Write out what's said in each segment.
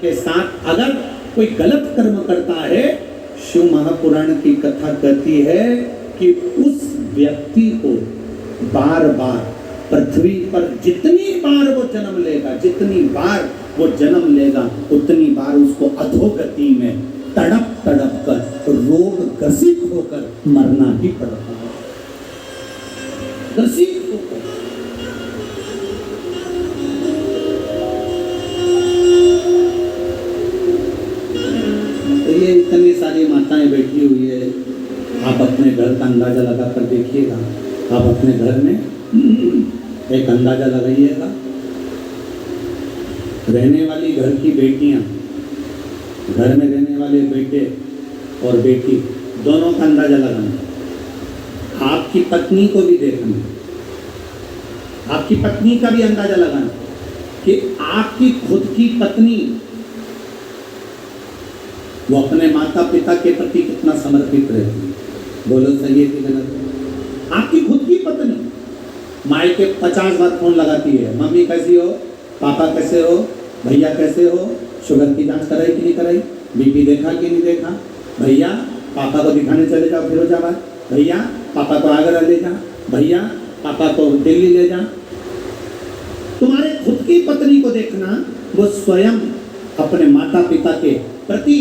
के साथ अगर कोई गलत कर्म करता है, शिव महापुराण की कथा कहती है कि उस व्यक्ति को बार बार पृथ्वी पर जितनी बार वो जन्म लेगा, जितनी बार वो जन्म लेगा, उतनी बार उसको अधोगति में तड़प तड़प कर रोग ग्रसित होकर मरना ही पड़ता है। ग्रसित होकर तो ये इतनी सारी माताएं बैठी हुई है, आप अपने घर का अंदाजा लगा कर देखिएगा। आप अपने घर में एक अंदाजा लगाइएगा, रहने वाली घर की बेटियां, घर में रहने वाले बेटे और बेटी दोनों का अंदाजा लगाना। आपकी पत्नी को भी देखना, आपकी पत्नी का भी अंदाजा लगाना कि आपकी खुद की पत्नी वो अपने माता पिता के प्रति कितना समर्पित रहती है। बोलो सही है कि गलत? आपकी खुद की पत्नी माई के 50 बार फोन लगाती है, मम्मी कैसी हो, पापा कैसे हो, भैया कैसे हो, शुगर की जांच कराई कि नहीं कराई, बीपी देखा कि नहीं देखा, भैया पापा को दिखाने चले जाओ फिरोजाबाद, भैया पापा को आगरा ले जा, भैया पापा को दिल्ली ले जा। तुम्हारे खुद की पत्नी को देखना, वो स्वयं अपने माता पिता के प्रति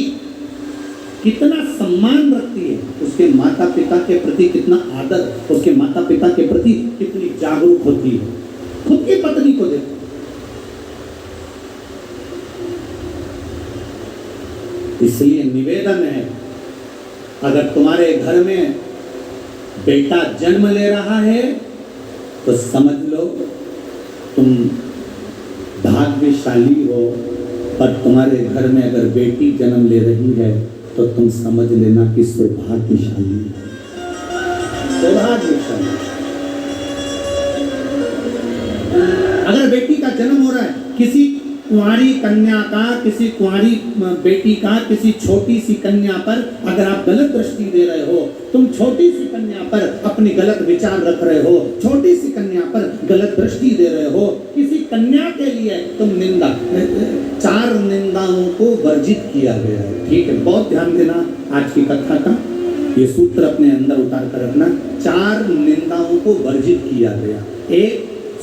कितना सम्मान रखती है, उसके माता पिता के प्रति कितना आदर, उसके माता पिता के प्रति कितनी जागरूक होती है। खुद की पत्नी को देखो। इसलिए निवेदन है, अगर तुम्हारे घर में बेटा जन्म ले रहा है तो समझ लो तुम भाग्यशाली हो, पर तुम्हारे घर में अगर बेटी जन्म ले रही है तो तुम समझ लेना कि सौभाग्यशाली है, सौभाग्यशाली। अगर बेटी का जन्म हो रहा है, किसी कुंवारी कन्या का, किसी कुंवारी बेटी का, किसी छोटी सी कन्या पर अगर आप गलत दृष्टि दे रहे हो, तुम छोटी सी कन्या पर अपनी गलत विचार रख रहे हो, छोटी सी कन्या पर गलत दृष्टि दे रहे हो, किसी कन्या के लिए तुम निंदा, 4 निंदाओं को वर्जित किया गया है। ठीक है, बहुत ध्यान देना आज की कथा का, ये सूत्र अपने अंदर उतार कर रखना। 4 निंदाओं को वर्जित किया गया। एक,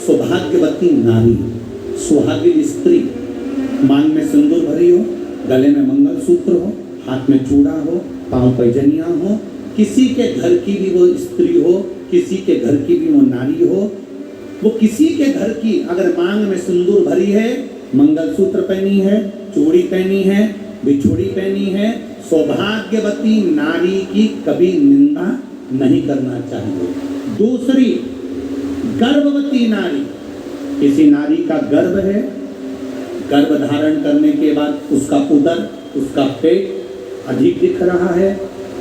सौभाग्यवती नारी, सुहागिन स्त्री, मांग में सिंदूर भरी हो, गले में मंगलसूत्र हो, हाथ में चूड़ा हो, पांव पैजनियां हो, किसी के घर की भी वो स्त्री हो, किसी के घर की भी वो नारी हो, वो किसी के घर की अगर मांग में सिंदूर भरी है, मंगलसूत्र पहनी है, चूड़ी पहनी है, बिछुड़ी पहनी है, सौभाग्यवती नारी की कभी निंदा नहीं करना चाहिए। दूसरी, गर्भवती नारी, किसी नारी का गर्भ है, गर्भ धारण करने के बाद उसका उदर, उसका पेट अधिक दिख रहा है,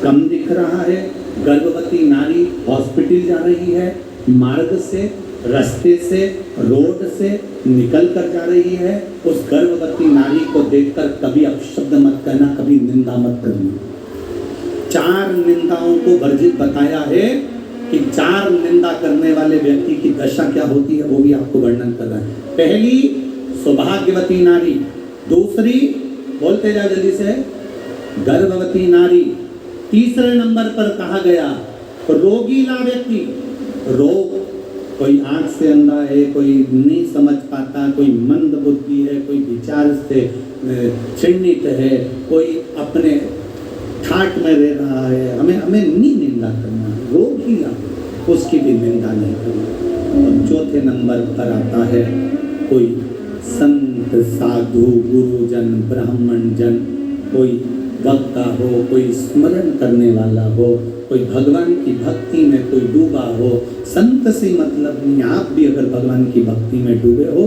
कम दिख रहा है, गर्भवती नारी हॉस्पिटल जा रही है, मार्ग से, रास्ते से, रोड से निकल कर जा रही है, उस गर्भवती नारी को देखकर कभी अपशब्द मत कहना, कभी निंदा मत करना। 4 निंदाओं को वर्जित बताया है कि 4 निंदा करने वाले व्यक्ति की दशा क्या होती है, वो भी आपको वर्णन कर रहा है। पहली, सौभाग्यवती नारी। दूसरी, बोलते जा जल्दी से, गर्भवती नारी। तीसरे नंबर पर कहा गया रोगीला व्यक्ति। रोग, कोई आंख से अंधा है, कोई नहीं समझ पाता, कोई मंद बुद्धि है, कोई विचार से चिन्हित है, कोई अपने ठाट में रह रहा है, हमें नहीं निंदा करना, रोगीला उसकी भी निंदा नहीं करना। और चौथे नंबर पर आता है कोई संत, साधु, गुरुजन, ब्राह्मण जन, कोई वक्ता हो, कोई स्मरण करने वाला हो, कोई भगवान की भक्ति में कोई डूबा हो। संत से मतलब नहीं, आप भी अगर भगवान की भक्ति में डूबे हो,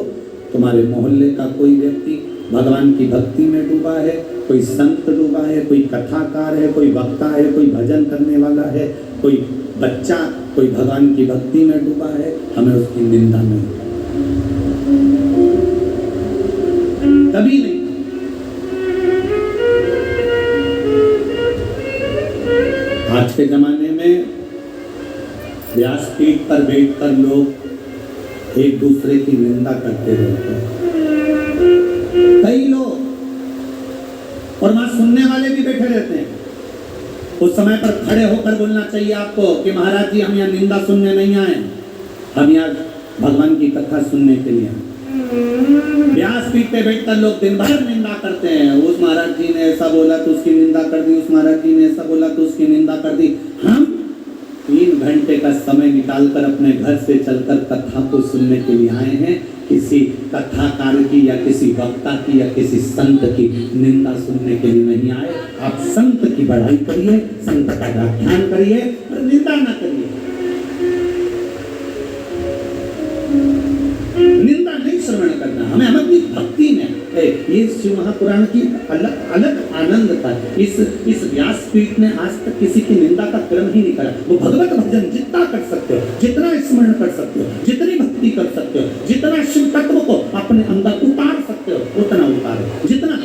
तुम्हारे मोहल्ले का कोई व्यक्ति भगवान की भक्ति में डूबा है, कोई संत डूबा है, कोई कथाकार है, कोई वक्ता है, कोई भजन करने वाला है, कोई बच्चा कोई भगवान की भक्ति में डूबा है, हमें उसकी निंदा नहीं, कभी नहीं। आज के जमाने में व्यासपीठ पर बैठकर लोग एक दूसरे की निंदा करते रहते हैं। कई लोग और वहां सुनने वाले भी बैठे रहते हैं। उस समय पर खड़े होकर बोलना चाहिए आपको कि महाराज जी हम यहाँ निंदा सुनने नहीं आए, हम यहाँ भगवान की कथा सुनने के लिए आए। व्यासपीठ पे बैठकर लोग दिन भर निंदा करते हैं, उस महाराज जी ने ऐसा बोला तो उसकी निंदा कर दी, उस महाराज जी ने ऐसा बोला तो उसकी निंदा कर दी। हम 3 घंटे का समय निकालकर अपने घर से चलकर कथा को सुनने के लिए आए हैं, किसी कथाकार की या किसी वक्ता की या किसी संत की निंदा सुनने के लिए नहीं आए। आप संत की बढ़ाई करिए, संत का व्याख्यान करिए और निंदा ना करिए। निंदा नहीं श्रवण करना, हमें अपनी भक्ति में ये शिव महापुराण की अलग अलग आनंद था। इस व्यासपीठ ने आज तक किसी की निंदा का क्रम ही नहीं करा। वो भगवत भजन जितना कर सकते हो, जितना स्मरण कर सकते हो, जितनी भक्ति कर सकते हो, जितना शिव तत्व को अपने अंदर उतार सकते हो उतना उतारो, जितना